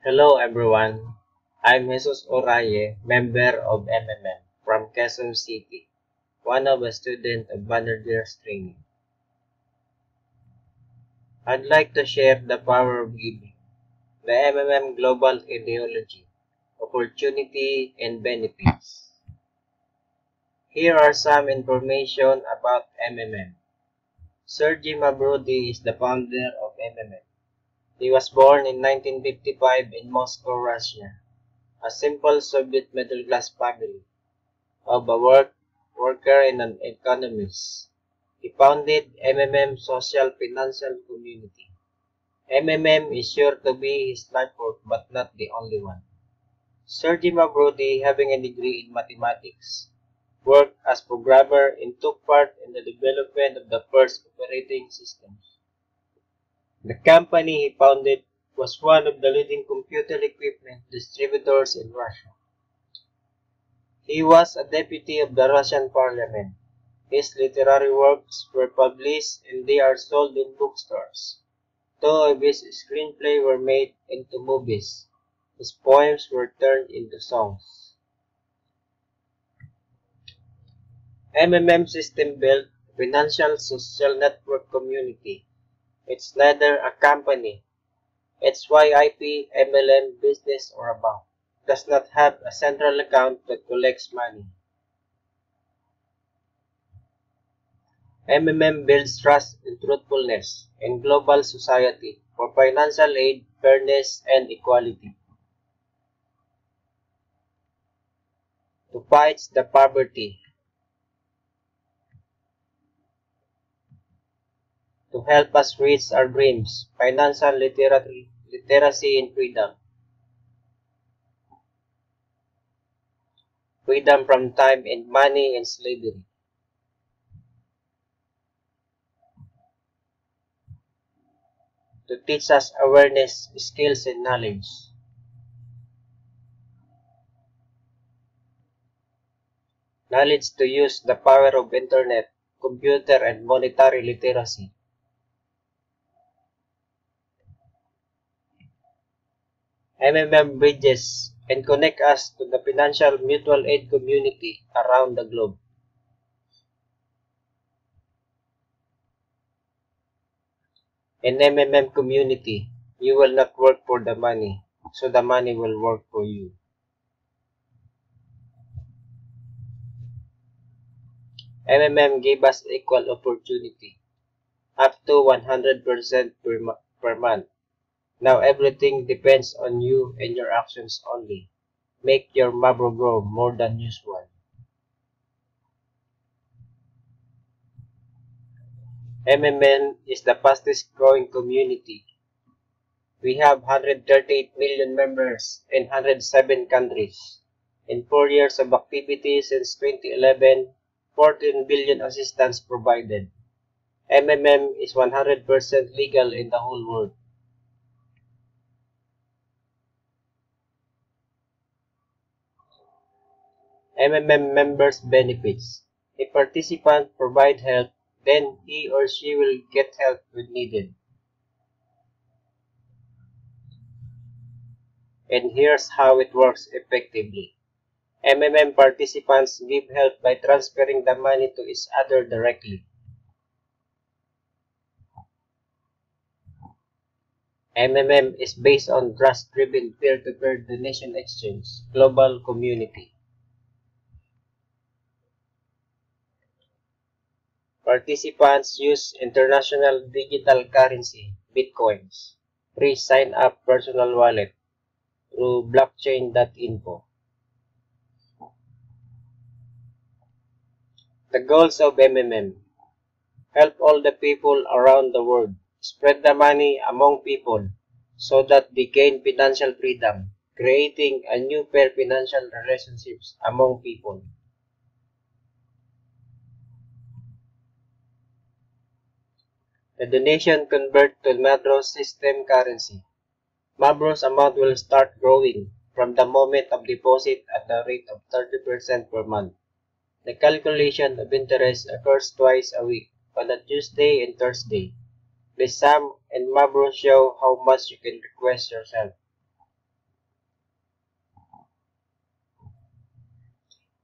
Hello everyone, I'm Jesus Oraye, member of MMM from Quezon City, one of a student of Bannerdeers training. I'd like to share the power of giving, the MMM global ideology, opportunity, and benefits. Here are some information about MMM. Sergey Mabrodi is the founder of MMM. He was born in 1955 in Moscow, Russia, a simple Soviet middle-class family of a worker and an economist. He founded MMM Social Financial Community. MMM is sure to be his life work but not the only one. Sergey Mabrodi, having a degree in mathematics, worked as programmer and took part in the development of the first operating systems. The company he founded was one of the leading computer equipment distributors in Russia. He was a deputy of the Russian parliament. His literary works were published and they are sold in bookstores. Two of his screenplays were made into movies. His poems were turned into songs. MMM system built a financial social network community. It's neither a company. It's YIP, MLM, business, or a bank. Does not have a central account that collects money. MMM builds trust and truthfulness in global society for financial aid, fairness, and equality. To fight the poverty. To help us reach our dreams, financial literacy and freedom. Freedom from time and money and slavery. To teach us awareness, skills, and knowledge. Knowledge to use the power of internet, computer, and monetary literacy. MMM bridges and connect us to the financial mutual aid community around the globe. In MMM community, you will not work for the money, so the money will work for you. MMM gave us equal opportunity, up to 100% per month. Now everything depends on you and your actions only. Make your Mabro grow more than usual. MMM is the fastest growing community. We have 138 million members in 107 countries. In 4 years of activity since 2011, 14 billion assistance provided. MMM is 100% legal in the whole world. MMM members benefits. If participants provide help, then he or she will get help when needed. And here's how it works effectively. MMM participants give help by transferring the money to each other directly. MMM is based on trust-driven peer-to-peer donation exchange, global community. Participants use international digital currency, bitcoins, free sign-up personal wallet through blockchain.info. The goals of MMM: help all the people around the world, spread the money among people so that they gain financial freedom, creating a new fair financial relationships among people. The donation convert to Mabro's system currency. Mabro's amount will start growing from the moment of deposit at the rate of 30% per month. The calculation of interest occurs twice a week, on a Tuesday and Thursday. The sum and Mabro show how much you can request yourself.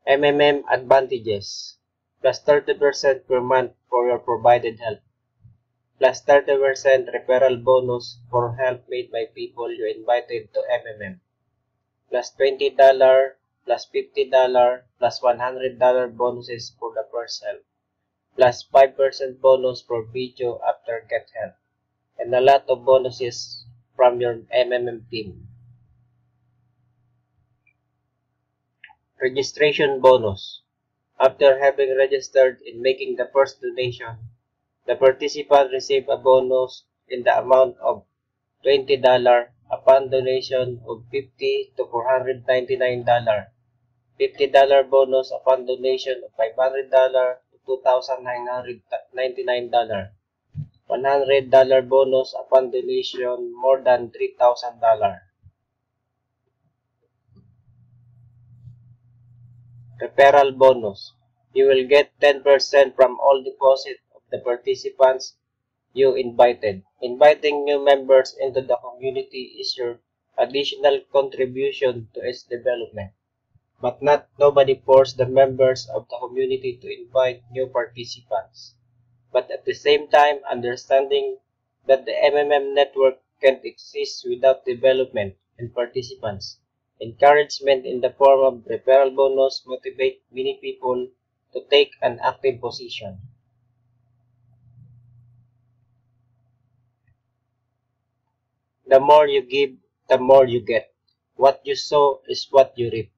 MMM advantages. Plus 30% per month for your provided help. Plus 30% referral bonus for help made by people you invited to MMM. Plus $20, plus $50, plus $100 bonuses for the first help. Plus 5% bonus for video after get help. And a lot of bonuses from your MMM team. Registration bonus. After having registered and making the first donation, the participant receives a bonus in the amount of $20 upon donation of $50 to $499, $50 bonus upon donation of $500 to $2,999, $100 bonus upon donation more than $3,000. Referral bonus. You will get 10% from all deposit of the participants you invited. Inviting new members into the community is your additional contribution to its development. But nobody forced the members of the community to invite new participants. But at the same time, understanding that the MMM network can't exist without development and participants. Encouragement in the form of referral bonus motivate many people to take an active position. The more you give, the more you get. What you sow is what you reap.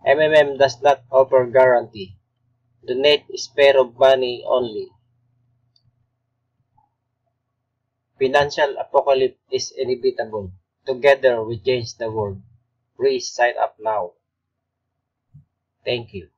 MMM does not offer guarantee. Donate is pair of money only. Financial apocalypse is inevitable. Together we change the world. Please sign up now. Thank you.